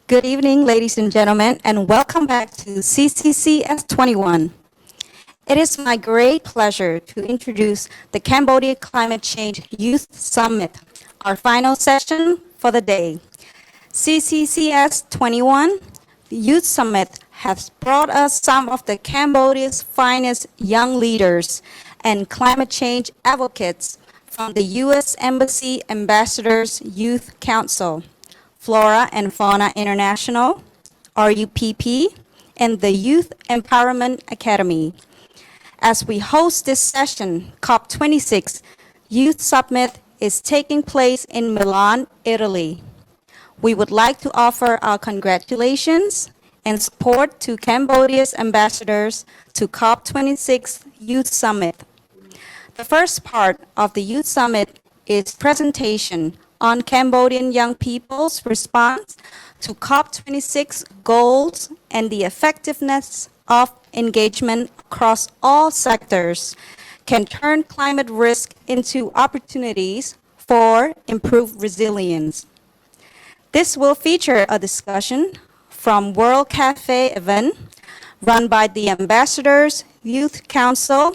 Good evening, ladies and gentlemen, and welcome back to CCCS 21. It is my great pleasure to introduce the Cambodia Climate Change Youth Summit, our final session for the day. CCCS 21, the Youth Summit, has brought us some of the Cambodia's finest young leaders and climate change advocates from the U.S. Embassy Ambassadors Youth Council, Flora and Fauna International, RUPP, and the Youth Empowerment Academy. As we host this session, COP26 Youth Summit is taking place in Milan, Italy. We would like to offer our congratulations and support to Cambodia's ambassadors to COP26 Youth Summit. The first part of the Youth Summit is presentation on Cambodian young people's response to COP26 goals and the effectiveness of engagement across all sectors can turn climate risk into opportunities for improved resilience. This will feature a discussion from World Cafe event run by the Ambassadors Youth Council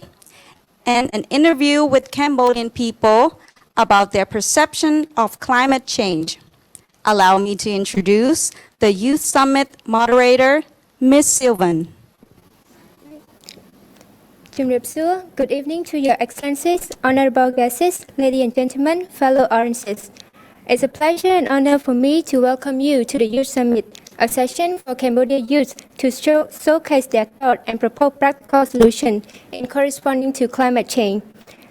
and an interview with Cambodian people about their perception of climate change. Allow me to introduce the Youth Summit moderator, Ms. Sylvan. Good evening to your excellencies, honorable guests, ladies and gentlemen, fellow oranges. It's a pleasure and honor for me to welcome you to the Youth Summit, a session for Cambodia youth to showcase their thought and propose practical solutions in corresponding to climate change.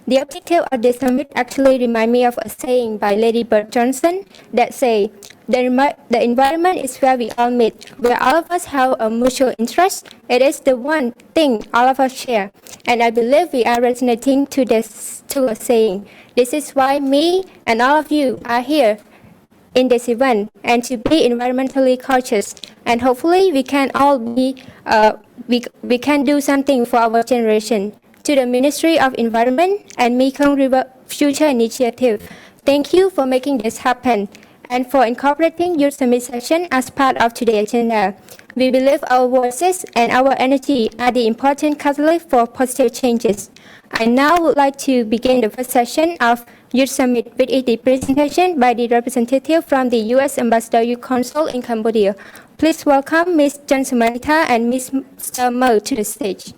The objective of this summit actually reminds me of a saying by Lady Bird Johnson that say, the environment is where we all meet, where all of us have a mutual interest. It is the one thing all of us share. And I believe we are resonating to a saying. This is why me and all of you are here in this event, and to be environmentally conscious. And hopefully we can all be, we can do something for our generation. To the Ministry of Environment and Mekong River Future Initiative, thank you for making this happen and for incorporating Youth Summit session as part of today's agenda. We believe our voices and our energy are the important catalyst for positive changes. I now would like to begin the first session of Youth Summit with the presentation by the representative from the U.S. Ambassador Youth Council in Cambodia. Please welcome Ms. Jan Sumanita and Ms. Mo to the stage.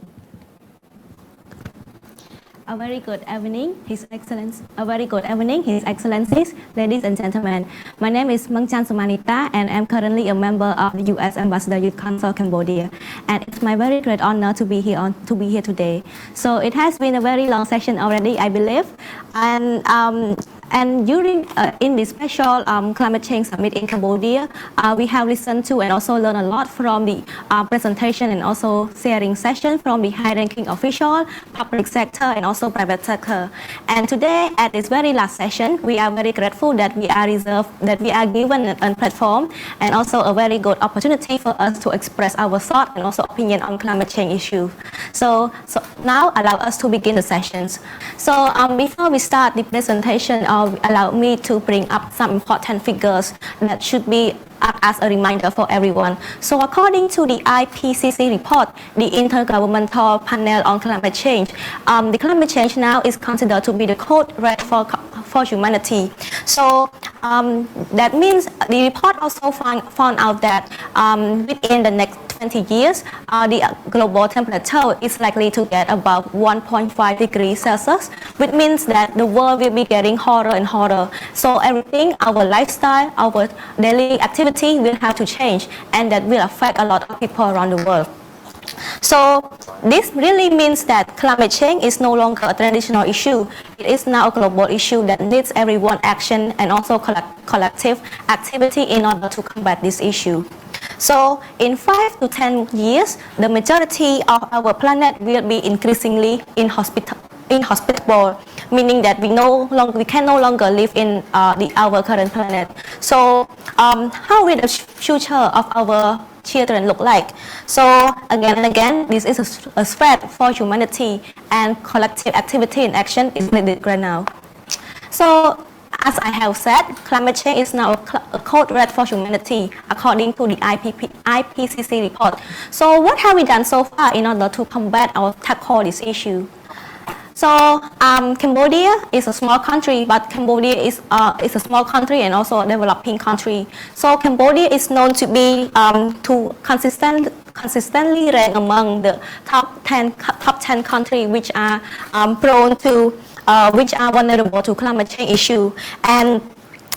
A very good evening, His Excellency. A very good evening, His Excellencies, ladies and gentlemen. My name is Mangchan Sumanita, and I'm currently a member of the U.S. Ambassador Youth Council Cambodia. And it's my very great honor to be here today. So it has been a very long session already, I believe, and during in this special climate change summit in Cambodia, we have listened to and also learned a lot from the presentation and also sharing session from the high-ranking official, public sector, and also private sector. And today, at this very last session, we are very grateful that we are given a platform and also a very good opportunity for us to express our thought and also opinion on climate change issue. So now allow us to begin the sessions. So before we start the presentation, allow me to bring up some important figures that should be act as a reminder for everyone. So according to the IPCC report, the Intergovernmental Panel on Climate Change, the climate change now is considered to be the code red for humanity. So that means the report also found out that within the next 20 years, the global temperature is likely to get above 1.5 degrees Celsius, which means that the world will be getting hotter and hotter. So everything, our lifestyle, our daily activity will have to change, and that will affect a lot of people around the world. So this really means that climate change is no longer a traditional issue. It is now a global issue that needs everyone's action and also collective activity in order to combat this issue. So in 5 to 10 years, the majority of our planet will be increasingly inhospitable, meaning that we can no longer live in our current planet. So how will the future of our children look like? So again and again, this is a threat for humanity, and collective activity and action is needed right now. So As I have said, climate change is now a code red for humanity, according to the IPCC report. So what have we done so far in order to combat or tackle this issue? So Cambodia is a small country, but Cambodia is a small country and also a developing country. So Cambodia is known to be consistently ranked among the top 10 countries which are prone to which are vulnerable to climate change issue. And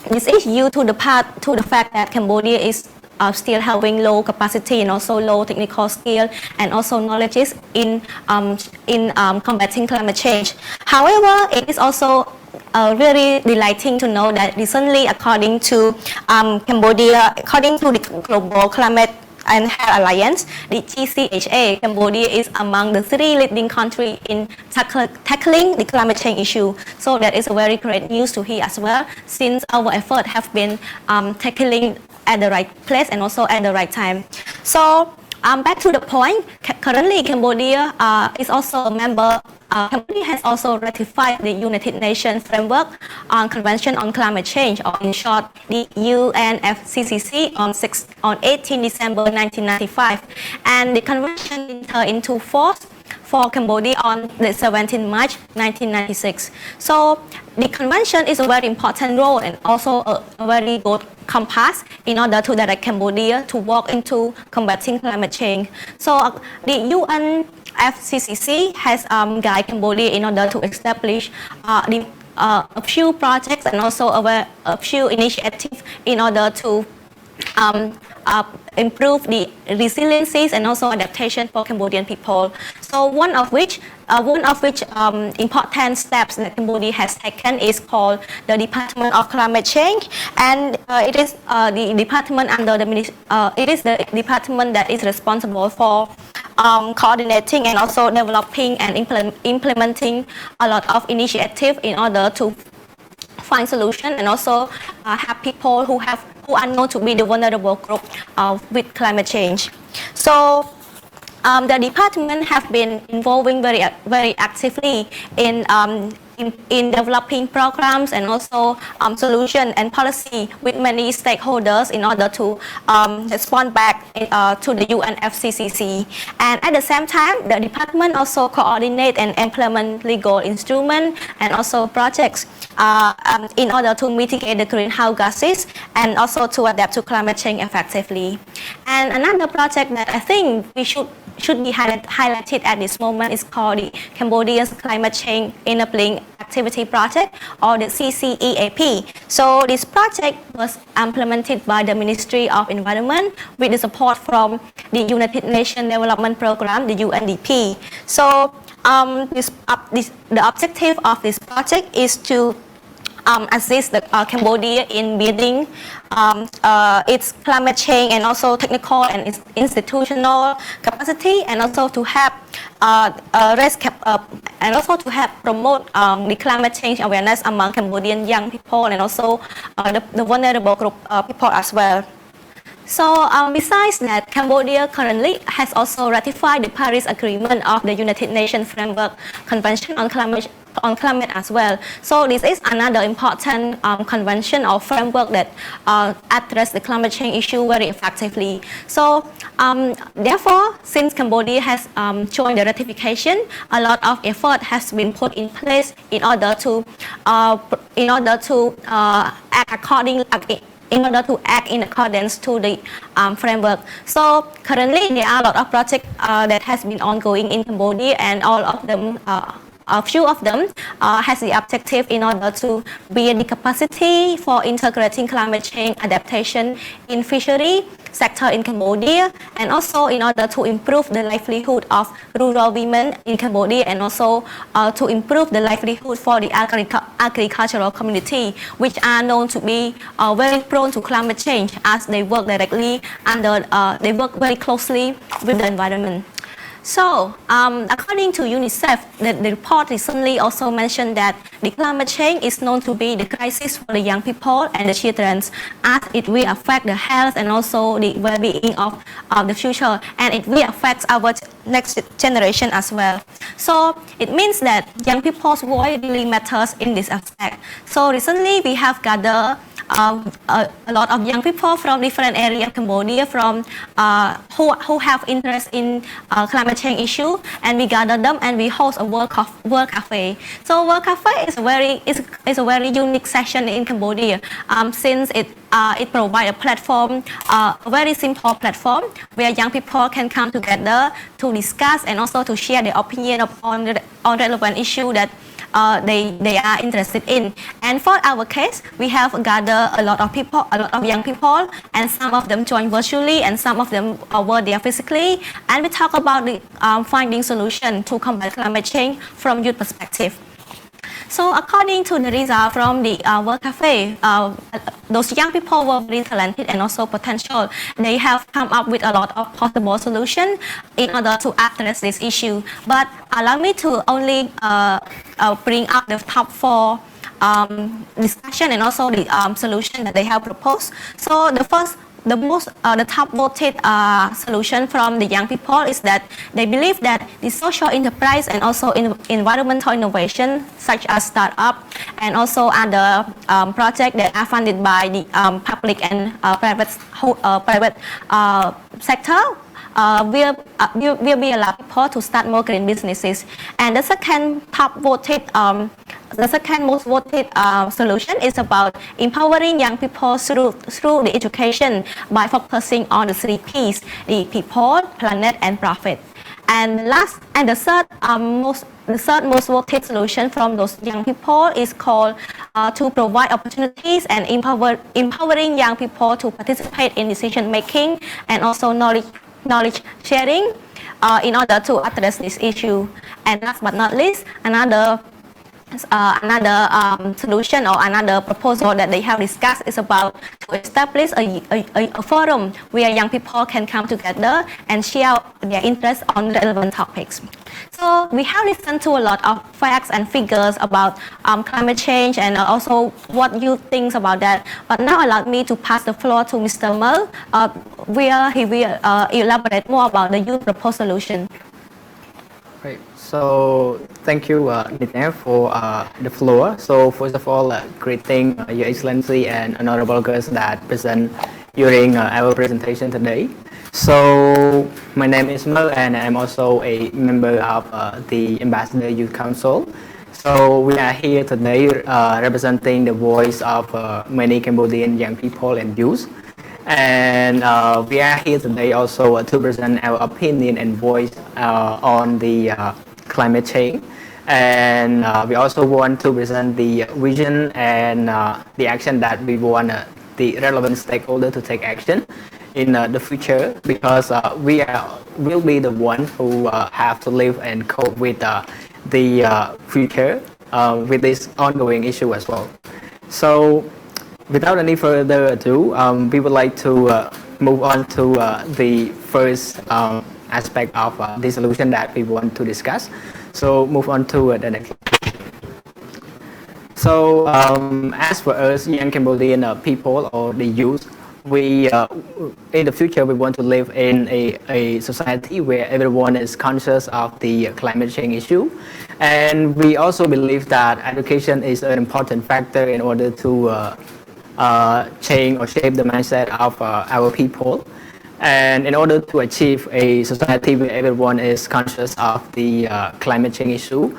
this is due to the fact that Cambodia is still having low capacity and also low technical skill and also knowledge in combating climate change. However, it is also really delighting to know that recently, according to Cambodia, according to the Global Climate and Health Alliance, the GCHA, Cambodia is among the 3 leading countries in tackling the climate change issue. So that is a very great news to hear as well, since our effort have been tackling at the right place and also at the right time. So back to the point, currently Cambodia is also a member. Cambodia has also ratified the United Nations Framework on Convention on Climate Change, or in short, the UNFCCC, on 18 December 1995, and the convention entered into force for Cambodia on the 17th March 1996. So the convention is a very important role and also a very good compass in order to direct Cambodia to walk into combating climate change. So the UNFCCC has guided Cambodia in order to establish a few projects and also a few initiatives in order to improve the resiliencies and also adaptation for Cambodian people. So one of which important steps that Cambodia has taken is called the Department of Climate Change, and it is the department under it is the department that is responsible for coordinating and also developing and implementing a lot of initiatives in order to find solution and also have people who are known to be the vulnerable group with climate change. So the department have been involving very actively in developing programs and also solution and policy with many stakeholders in order to respond back to the UNFCCC. And at the same time, the department also coordinate and implement legal instruments and also projects in order to mitigate the greenhouse gases and also to adapt to climate change effectively. And another project that I think we should be highlighted at this moment is called the Cambodia's Climate Change Enabling Activity Project, or the CCEAP. So this project was implemented by the Ministry of Environment with the support from the United Nations Development Program, the UNDP. So the objective of this project is to assist Cambodia in building its climate change and also technical and institutional capacity, and also to have promote the climate change awareness among Cambodian young people and also the vulnerable group people as well. So besides that, Cambodia currently has also ratified the Paris Agreement of the United Nations Framework Convention on Climate as well. So this is another important convention or framework that address the climate change issue very effectively. So therefore, since Cambodia has joined the ratification, a lot of effort has been put in place in order to act in accordance to the framework. So currently there are a lot of projects that has been ongoing in Cambodia, and all of them, a few of them has the objective in order to build the capacity for integrating climate change adaptation in fishery sector in Cambodia, and also in order to improve the livelihood of rural women in Cambodia, and also to improve the livelihood for the agricultural community, which are known to be very prone to climate change, as they work directly they work very closely with the environment. So, according to UNICEF, the report recently also mentioned that the climate change is known to be the crisis for the young people and the children, as it will affect the health and also the well-being of the future, and it will affect next generation as well. So it means that young people's voice really matters in this aspect. So recently we have gathered a lot of young people from different areas of Cambodia from who have interest in climate change issue, and we gather them and we host a World Cafe. So World Cafe is a very unique session in Cambodia since it provides a platform, a very simple platform where young people can come together to discuss and also to share their opinion on relevant issue that they are interested in. And for our case, we have gathered a lot of young people, and some of them joined virtually and some of them were there physically, and we talk about the finding solution to combat climate change from youth perspective. So according to the result from the World Cafe, those young people were very talented and also potential. They have come up with a lot of possible solutions in order to address this issue. But allow me to only bring up the top 4 discussion and also the solution that they have proposed. So the top voted solution from the young people is that they believe that the social enterprise and also environmental innovation such as startup and also other projects that are funded by the public and private sector will be allow people to start more green businesses. And the second most voted solution is about empowering young people through the education by focusing on the 3 P's: the people, planet, and profit. And the third most voted solution from those young people is called to provide opportunities and empowering young people to participate in decision making and also knowledge sharing in order to address this issue. And last but not least, another solution or another proposal that they have discussed is about to establish a forum where young people can come together and share their interests on relevant topics. So we have listened to a lot of facts and figures about climate change and also what you think about that. But now allow me to pass the floor to Mr. Mer, where he will elaborate more about the youth proposed solution. Great. So thank you, Nina, for the floor. So first of all, greeting Your Excellency and honorable guests that present during our presentation today. So my name is Mer, and I'm also a member of the Ambassador Youth Council. So we are here today representing the voice of many Cambodian young people and youth. And we are here today also to present our opinion and voice on the climate change. And we also want to present the vision and the action that we want the relevant stakeholder to take action in the future, because will be the one who have to live and cope with the future with this ongoing issue as well. So without any further ado, we would like to move on to the first aspect of the solution that we want to discuss. So move on to the next. So as for us young Cambodian people or the youth, we in the future we want to live in a society where everyone is conscious of the climate change issue, and we also believe that education is an important factor in order to change or shape the mindset of our people. And in order to achieve a society where everyone is conscious of the climate change issue,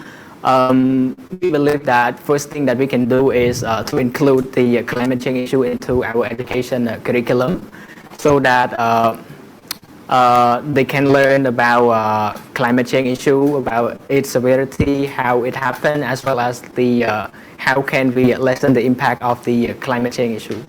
we believe that first thing that we can do is to include the climate change issue into our education curriculum, so that they can learn about climate change issue, about its severity, how it happened, as well as the how can we lessen the impact of the climate change issue.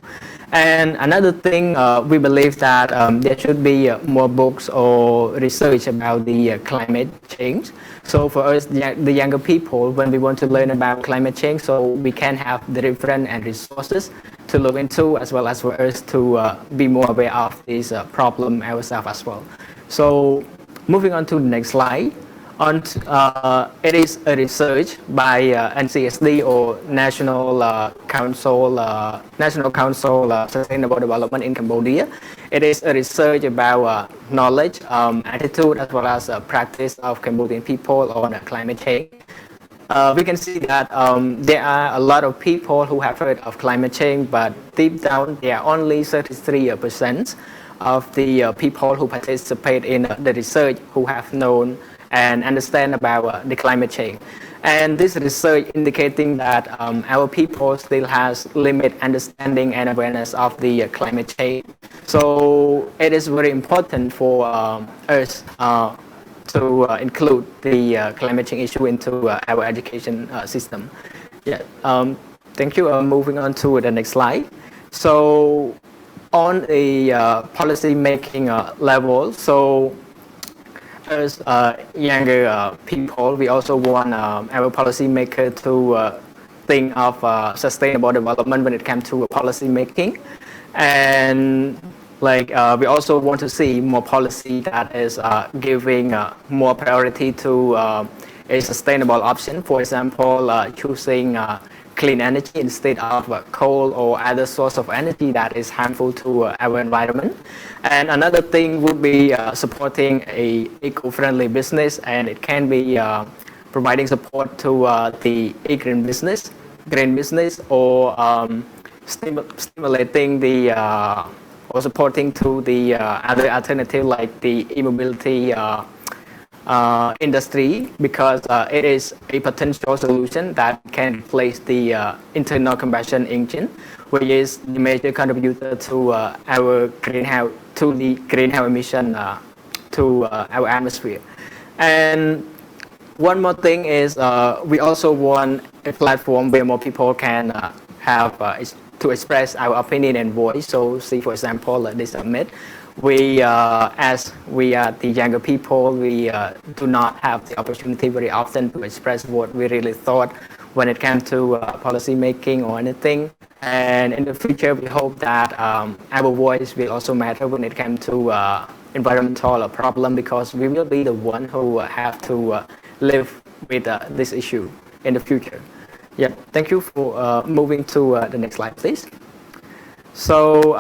And another thing, we believe that there should be more books or research about the climate change. So for us, the younger people, when we want to learn about climate change, so we can have the reference and resources to look into, as well as for us to be more aware of this problem ourselves as well. So moving on to the next slide. It is a research by NCSD or National Council Sustainable Development in Cambodia. It is a research about knowledge, attitude, as well as practice of Cambodian people on climate change. We can see that there are a lot of people who have heard of climate change, but deep down there are only 33% of the people who participate in the research who have known and understand about the climate change. And this research indicating that our people still has limited understanding and awareness of the climate change. So it is very important for us to include the climate change issue into our education system. Yeah, thank you. Moving on to the next slide. So on a policy making level, so as younger people, we also want our policymaker to think of sustainable development when it comes to policy making, and we also want to see more policy that is giving more priority to a sustainable option. For example, choosing clean energy instead of coal or other source of energy that is harmful to our environment. And another thing would be supporting a eco-friendly business, and it can be providing support to the green business, or stimulating the or supporting to the other alternative like the e-mobility industry, because it is a potential solution that can replace the internal combustion engine, which is the major contributor to our greenhouse emission to our atmosphere. And one more thing is we also want a platform where more people can have to express our opinion and voice. So see, for example, this summit, we as we are the younger people, we do not have the opportunity very often to express what we really thought when it comes to policy making or anything. And in the future, we hope that our voice will also matter when it comes to environmental problem, because we will be the one who have to live with this issue in the future. Yeah, thank you for moving to the next slide, please. So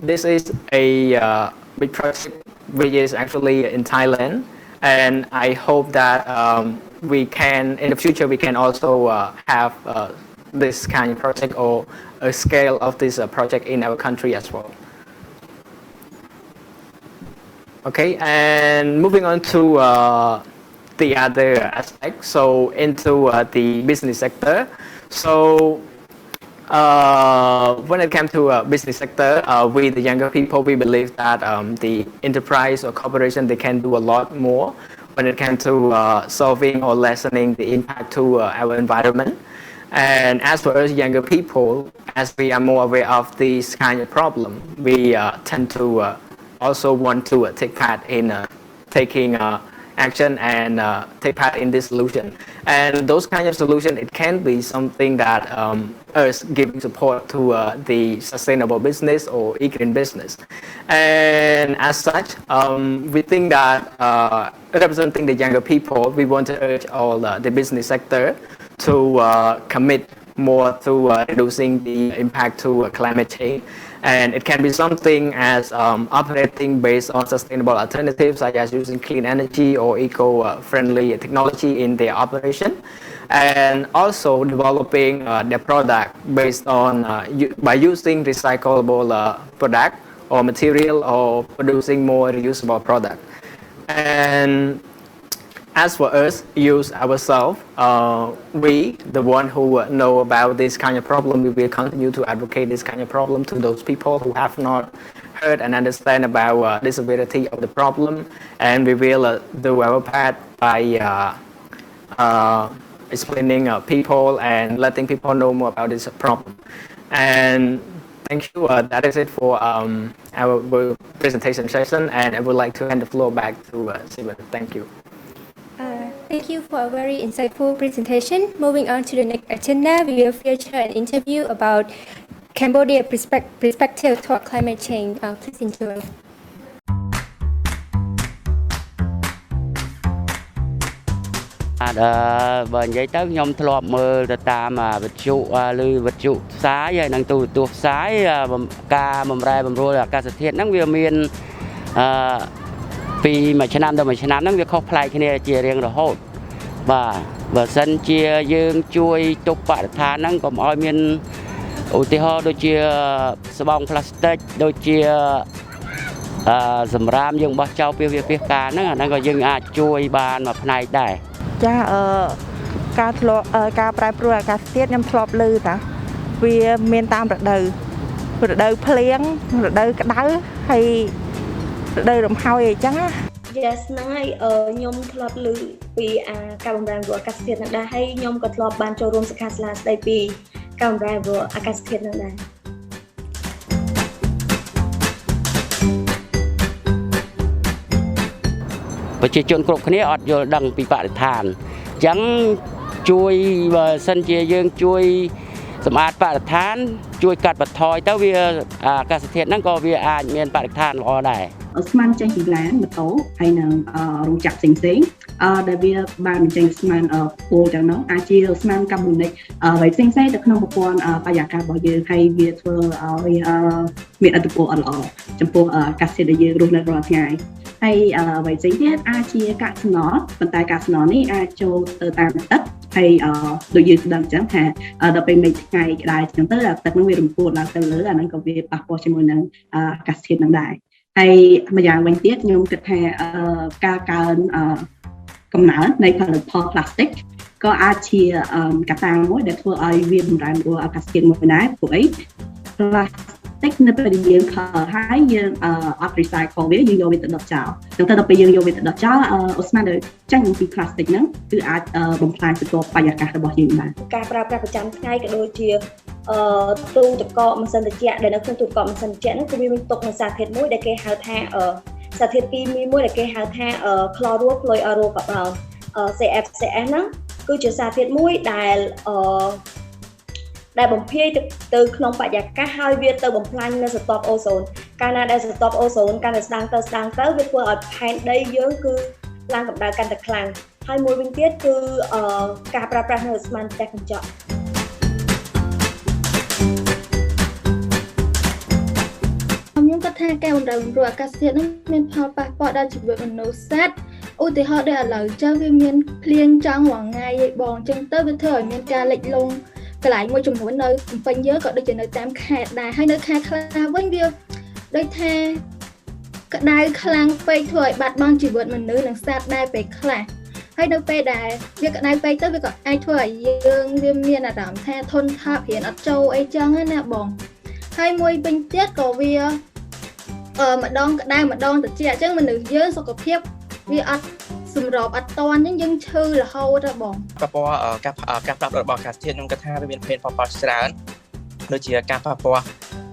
this is a big project which is actually in Thailand, and I hope that we can, in the future, we can also have this kind of project or a scale of this project in our country as well. Okay, and moving on to the other aspect, so into the business sector. So when it comes to business sector, we the younger people, we believe that the enterprise or corporation, they can do a lot more when it comes to solving or lessening the impact to our environment. And as for us younger people, as we are more aware of this kind of problem, we tend to also want to take part in taking action and take part in this solution. And those kind of solution, it can be something that us giving support to the sustainable business or green business. And as such, we think that representing the younger people, we want to urge all the business sector to commit more to reducing the impact to climate change. And it can be something as operating based on sustainable alternatives, such as using clean energy or eco-friendly technology in their operation, and also developing their product based on by using recyclable product or material, or producing more reusable product. And as for us, use ourselves, we, the one who know about this kind of problem, we will continue to advocate this kind of problem to those people who have not heard and understand about the severity of the problem. And we will do our part by explaining people and letting people know more about this problem. And thank you. That is it for our presentation session. And I would like to hand the floor back to Simon. Thank you. Thank you for a very insightful presentation. Moving on to the next agenda, we will feature an interview about Cambodia perspective toward climate change. Please enjoy. បើនិយាយទៅខ្ញុំធ្លាប់មើលទៅតាមវិទ្យុឬវិទ្យុផ្សាយហើយនឹងទូរទស្សន៍ផ្សាយការបម្រែបម្រួលអាកាសធាតុហ្នឹងវាមានពីមួយឆ្នាំទៅមួយឆ្នាំហ្នឹងវាខុសប្លែកគ្នាជារៀងរហូតបាទបើសិនជាយើងជួយទប់បរិស្ថានហ្នឹងកុំឲ្យមានឧទាហរណ៍ដូចជាស្បង់ផ្លាស្ទិកដូចជាសម្រាមយើងបោះចោលពីវាការហ្នឹងអាហ្នឹងក៏យើងអាចជួយបានមួយផ្នែកដែរចាការប្រែប្រួលអាកាសធាតុខ្ញុំធ្លាប់ឮតាវាមានតាមរដូវភ្លៀងរដូវក្តៅហើយរដូវរំហើយអីចឹងណា Yes ហ្នឹងហើយខ្ញុំធ្លាប់ឮពីការបម្រែបម្រួលអាកាសធាតុហ្នឹងដែរហើយខ្ញុំក៏ធ្លាប់បានចូលរួមសិក្ខាសាលាស្ដីពីការបម្រែបម្រួលអាកាសធាតុហ្នឹងដែរប្រជាជនគ្រប់គ្នាអត់យល់ដឹងពីបរិស្ថានអញ្ចឹងជួយបើសិនជាយើងជួយសម្អាតបរិស្ថានជួយកាត់បន្ថយទៅវាអាកាសធាតុហ្នឹងក៏វាអាចមានបរិស្ថានល្អដែរ ស្មានចេញពីឡានម៉ូតូហើយនឹងរោងចក្រផ្សេងដែលវាបានបញ្ចេញស្មានពុលទាំងនោះអាចជាស្មានកាបូនិកហើយផ្សេងៗទៅក្នុងប្រព័ន្ធបរិយាកាសរបស់យើងហើយវាធ្វើឲ្យមានឥទ្ធិពលអត់ល្អចំពោះអាកាសធាតុដែលយើងរស់នៅរាល់ថ្ងៃហើយអ្វីផ្សេងទៀតអាចជាកាកសំណល់ប៉ុន្តែកាកសំណល់នេះអាចចូលទៅតាមទឹកហើយដូចយើងដឹងចឹងថាដល់ពេលមេឃថ្ងៃក្តៅចឹងទៅទឹកនឹងវារំពុលឡើងទៅលើអាហ្នឹងក៏វាប៉ះពាល់ជាមួយនឹងអាកាសធាតុហ្នឹងដែរ ហើយម្យ៉ាងវិញទៀតខ្ញុំគិតថាការកើនកំណើននៃផលិតផល plastic ក៏អាចជាកត្តាមួយដែលធ្វើឲ្យវាបំរែបំរួលអាកាសធាតុមួយដែរព្រោះអី plastic នៅពេលយើងខើហើយយើងអត់ recycle វាយើងយកវាទៅដុតចោលចឹងទៅដល់ពេលយើងយកវាទៅដុតចោលអូស្មានដែលចាញ់ពី plastic ហ្នឹងគឺអាចបំផ្លាញស្រទាប់បរិយាកាសរបស់យើងដែរការប្រើប្រាស់ប្រចាំថ្ងៃក៏ដូចជាទូទឹកកកម៉ាស៊ីនត្រជាក់ដែលនៅក្នុងទូទឹកកកម៉ាស៊ីនត្រជាក់ហ្នឹងគឺវាមានទុកនៅសារធាតុមួយដែលគេហៅថាសារធាតុគីមីមួយដែលគេហៅថា chlorofluorocarbon CFCS ហ្នឹងគឺជាសារធាតុមួយដែលបំភាយទៅក្នុងបរិយាកាសហើយវាទៅបំផ្លាញនៅស្រទាប់អូសូនកាលណាដែលស្រទាប់អូសូនកាន់តែស្ដាងទៅវាធ្វើឲ្យផែនដីយើងគឺឡើងកម្ដៅកាន់តែខ្លាំងហើយមួយវិញទៀតគឺការប្រើប្រាស់នៅឧស្ម័នផ្ទះកញ្ចក់ ខ្ញុំគិតថាការបម្រែបម្រួលអាកាសធាតុនឹងមានផលប៉ះពាល់ដល់ជីវិតមនុស្សសត្វឧទាហរណ៍ដូចឥឡូវចឹងវាមានភ្លៀងចង់រាល់ថ្ងៃឯបងចឹងទៅវាធ្វើឲ្យមានការលិចលង់កន្លែងមួយចំនួននៅភ្នំពេញយើងក៏ដូចជានៅតាមខេត្តដែរហើយនៅខេត្តខ្លះវិញវាដូចថាក្តៅខ្លាំងពេកធ្វើឲ្យបាត់បង់ជីវិតមនុស្សនិងសត្វដែរពេលខ្លះហើយនៅពេលដែលវាក្តៅពេកទៅវាក៏អាចធ្វើឲ្យយើងវាមានអារម្មណ៍ថាធន់ថប់រៀនអត់ចូលអីចឹងណាបង ហើយមួយវិញទៀតក៏វាម្ដងក្តៅម្ដងត្រជាក់អញ្ចឹងមនុស្សយើងសុខភាពវាអត់សម្របអត់តាន់អញ្ចឹងយើងឈឺរហូតហ៎បង ប៉ះពាល់ការផ្លាស់ប្ដូររបស់អាកាសធាតុខ្ញុំគិតថាវាមានផលប៉ះពាល់ច្រើនដូចជាការប៉ះពាល់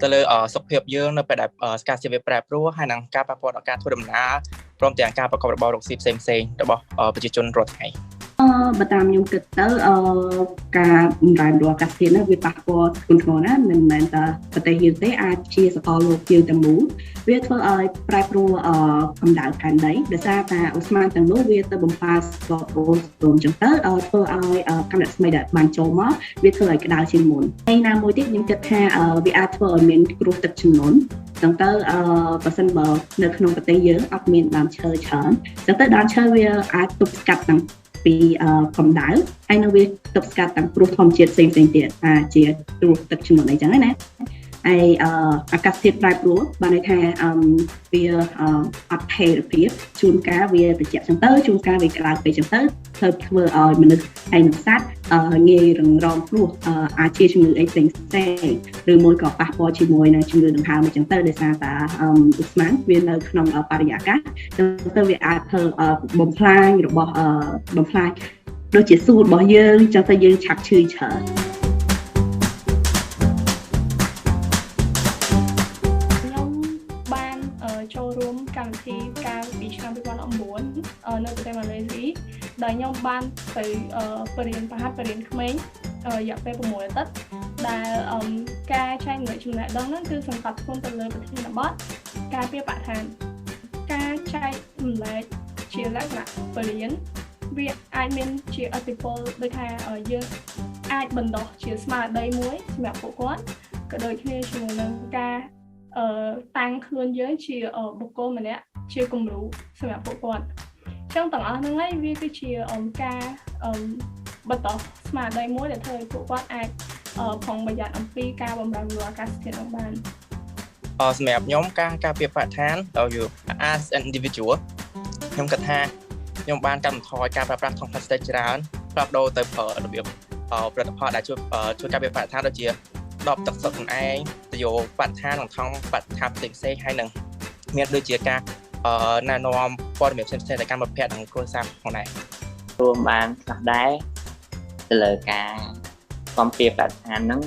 ទៅលើសុខភាពយើងនៅពេលដែលអាកាសធាតុវាប្រែប្រួលហើយនឹងការប៉ះពាល់ដល់ការធ្វើដំណើរព្រមទាំងការប្រកបរបររកស៊ីផ្សេងៗរបស់ប្រជាជនរាល់ថ្ងៃ បើតាមខ្ញុំគិតទៅការបម្រែបម្រួលអាកាសធាតុនេះវាប៉ះពាល់ធ្ងន់ធ្ងរណាស់មិនមែនតែប្រទេសយើងទេអាចជាសកលលោកយើងទាំងមូលវាធ្វើឲ្យប្រែប្រួលកម្ដៅផែនដីដោយសារតែអូស្ម័នទាំងនោះវាទៅបំផាស្កអូសូនអញ្ចឹងទៅធ្វើឲ្យកាំរស្មីដែលបានចូលមកវាធ្វើឲ្យក្តៅជាងមុនហើយណាមួយទៀតខ្ញុំគិតថាវាអាចធ្វើឲ្យមានគ្រោះទឹកជំនន់អញ្ចឹងទៅបើសិនបើនៅក្នុងប្រទេសយើងអត់មានដើមឈើច្រើនអញ្ចឹងទៅដើមឈើវាអាចទប់ស្កាត់ទាំង ពីកម្ដៅហើយនៅវាទប់ស្កាត់ទាំងគ្រោះធម្មជាតិផ្សេងៗទៀតជាគ្រោះទឹកជំនន់អីចឹងណា ហើយអាកាសធាតុប្រែប្រួលបានន័យថាវាអត់ថេរភាពជួនកាលវាត្រជាក់ចឹងទៅជួនកាលវាក្តៅពេកចឹងទៅធ្វើឲ្យមនុស្សហើយនឹងសត្វងាយរងគ្រោះអាចជាជំងឺអីផ្សេងៗឬមួយក៏ប៉ះពាល់ជាមួយនឹងជំងឺដង្ហើមចឹងទៅដោយសារតែឧស្ម័នវានៅក្នុងបរិយាកាសចឹងទៅវាអាចធ្វើបំផ្លាញរបស់បំផ្លាញដូចជាសួតរបស់យើងចឹងទៅយើងឆាប់ឈឺច្រើន ចូលរួមកម្មវិធីកាលពីឆ្នាំ 2019 នៅប្រទេសម៉ាឡេស៊ីដែលខ្ញុំបានទៅបរិញ្ញាបត្រក្មេងរយៈពេល 6 អាទិត្យដែលការចែករំលែកចំណេះដឹងហ្នឹងគឺសង្កត់ធ្ងន់ទៅលើប្រធានបទការពារបរិស្ថានការចែករំលែកជាលក្ខណៈបរិញ្ញា វាអាចមានជាអតិពលដូចថាយើងអាចបណ្ដោះជាស្មារតីមួយសម្រាប់ពួកគាត់ក៏ដូចគ្នាជាមួយនឹងការតាំងខ្លួនយើងជាបុគ្គលម្នាក់ជាគំរូសម្រាប់ពួកគាត់ចឹងទាំងអស់ហ្នឹងហើយវាគឺជាការបន្តស្មារតីមួយដែលធ្វើឲ្យពួកគាត់អាចប្រុងប្រយ័ត្នអំពីការបម្រើអាកាសធាតុនឹងបានសម្រាប់ខ្ញុំការពារបរិស្ថានដោយ as an individual ខ្ញុំគិតថាខ្ញុំបានកាត់បន្ថយការប្រើប្រាស់ថង់ប្លាស្ទិកច្រើនផ្លាស់ប្ដូរទៅប្រើរបៀបផលិតផលដែលជួយការពារបរិស្ថានដូចជាដបទឹកសុទ្ធខ្លួនឯងទៅយកបរិស្ថានក្នុងថង់បរិស្ថានផ្សេងៗហើយនឹងមានដូចជាការណែនាំព័ត៌មានផ្សេងៗទៅកាន់មិត្តភ័ក្តិនិងគ្រួសារផងដែររួមបានខ្លះដែរទៅលើការគាំពៀបរិស្ថានហ្នឹង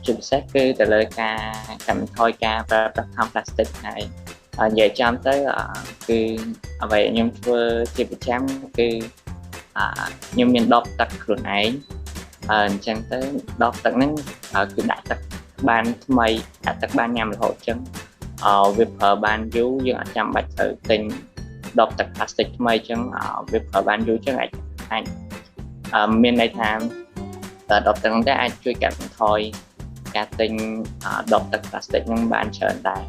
ជាពិសេសគឺទៅលើការកាត់បន្ថយការប្រើប្រាស់ថង់ប្លាស្ទិកហើយនិយាយចំទៅគឺអ្វីខ្ញុំធ្វើជាប្រចាំគឺខ្ញុំមានដបទឹកខ្លួនឯងអញ្ចឹងទៅដបទឹកហ្នឹងគឺដាក់ទឹកបានថ្មីដាក់ទឹកបានញ៉ាំរហូតអញ្ចឹងវាប្រើបានយូរយើងអាចចាំបាច់ត្រូវទិញដបទឹកប្លាស្ទិកថ្មីអញ្ចឹងវាប្រើបានយូរអញ្ចឹងអាចមានន័យថាដបទឹកហ្នឹងតែអាចជួយកាត់បន្ថយការទិញដបទឹកប្លាស្ទិកហ្នឹងបានច្រើនដែរ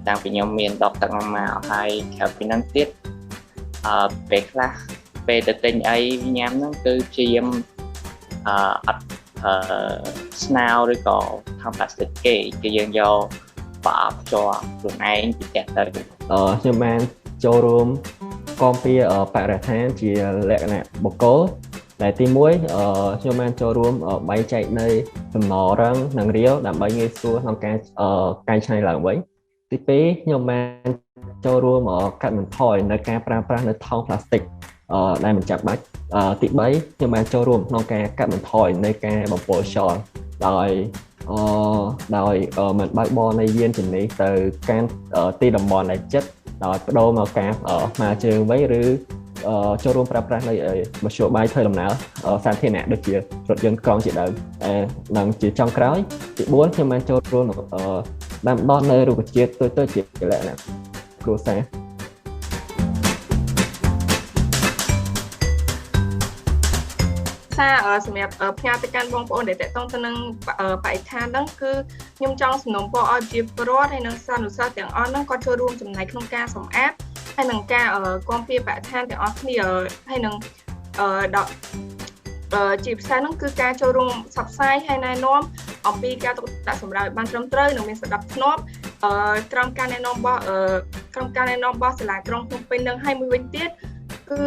តាំងពីខ្ញុំមានដបទឹកហ្នឹងមកហើយក្រៅពីហ្នឹងទៀតពេលខ្លះពេលទៅទិញអីញ៉ាំហ្នឹងគឺជាអត់ស្នោឬក៏ថង់ប្លាស្ទិកគេគឺយើងយកប្រអប់ជាប់ខ្លួនឯងពីផ្ទះទៅខ្ញុំបានចូលរួមគាំពៀបរិស្ថានជាលក្ខណៈបុគ្គលដែលទី1ខ្ញុំបានចូលរួមបែងចែកនៅសំណរឹងនិងរាវដើម្បីងាយស្រួលក្នុងការកែច្នៃឡើងវិញទី2ខ្ញុំបានចូលរួមកាត់បន្ថយនៅការប្រើប្រាស់នៅថង់ប្លាស្ទិកដែលមិនចាំបាច់ទី3ខ្ញុំបានចូលរួមក្នុងការកាត់បន្ថយនៅការបំពុលខ្យល់ដោយមិនបើកបរនៃយានជំនិះទៅកាន់ទីតំបន់ដែលជិតដោយបដូរមកការស្មារជើងវិញឬចូលរួមប្រើប្រាស់នៃមធ្យោបាយធ្វើដំណើរសាធារណៈដូចជារថយន្តក្រុងជាដើមនិងជាចុងក្រោយទី4ខ្ញុំបានចូលរួមដាំដុះនៅរុក្ខជាតិទៅជាលក្ខណៈគ្រួសារសម្រាប់ផ្ញើទៅកាន់បងប្អូនដែលតេតងទៅនឹងបរិស្ថានហ្នឹងគឺខ្ញុំចង់សំណូមពរឲ្យជាពលរដ្ឋហើយនិងសានុសិស្សទាំងអស់ហ្នឹងគាត់ចូលរួមចំណែកក្នុងការសម្អាតហើយនឹងការគាំពៀបរិស្ថានទាំងអស់គ្នាហើយនឹងជាពិសេសហ្នឹងគឺការចូលរួមផ្សព្វផ្សាយហើយណែនាំអំពីការទុកដាក់សម្រាប់បានត្រឹមត្រូវនិងមានសណ្ដាប់ធ្នាប់ក្រោមការណែនាំរបស់សាលាក្រុងភ្នំពេញនឹងហើយមួយវិញទៀតគឺ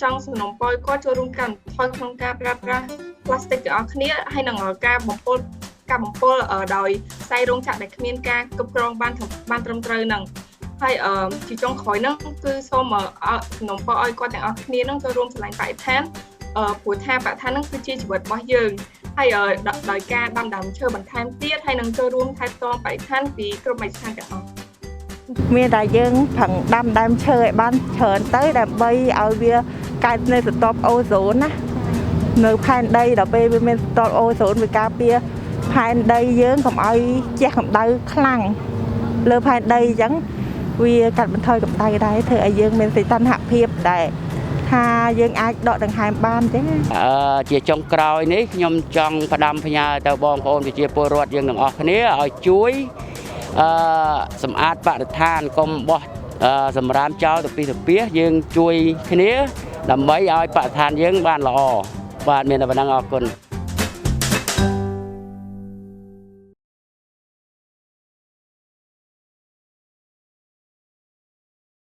ចង់សំណូមពរគាត់ចូលរួមកាន់ថយក្នុងការប្រើប្រាស់ប្លាស្ទិកទាំងអស់គ្នាហើយនឹងការបំពុលដោយខ្សែរោងចក្រដែលគ្មានការគ្រប់គ្រងបានត្រឹមត្រូវហ្នឹងហើយជាចុងក្រោយហ្នឹងគឺសូមសំណូមពរឲ្យគាត់ទាំងអស់គ្នាហ្នឹងចូលរួមឆ្លងបរិស្ថានព្រោះថាបរិស្ថានហ្នឹងគឺជាជីវិតរបស់យើងហើយដោយការដាំដើមឈើបន្ថែមទៀតហើយនឹងចូលរួមថែទាំបរិស្ថានពីគ្រប់មជ្ឈដ្ឋានទាំងអស់មានតែយើងប្រឹងដាំដើមឈើឲ្យបានច្រើនទៅដើម្បីឲ្យវាកើតនៅស្រទាប់អូโซนណានៅផែនដីដល់ពេលវាមានស្រទាប់អូโซนវាការពារផែនដីយើងកុំឲ្យជះកម្ដៅខ្លាំងលើផែនដីអញ្ចឹងវាកាត់បន្ថយកម្ដៅដែរធ្វើឲ្យយើងមានសីតុណ្ហភាពដែលថាយើងអាចដកដង្ហើមបានអញ្ចឹងជាចុងក្រោយនេះខ្ញុំចង់ផ្ដាំផ្ញើទៅបងប្អូនប្រជាពលរដ្ឋយើងទាំងអស់គ្នាឲ្យជួយសម្អាតបរិស្ថានកុំបោះសម្រាមចោលទៅពីយើងជួយគ្នាដើម្បីឲ្យបរិស្ថានយើងបានល្អបាទមានតែប៉ុណ្្នឹងអរគុណ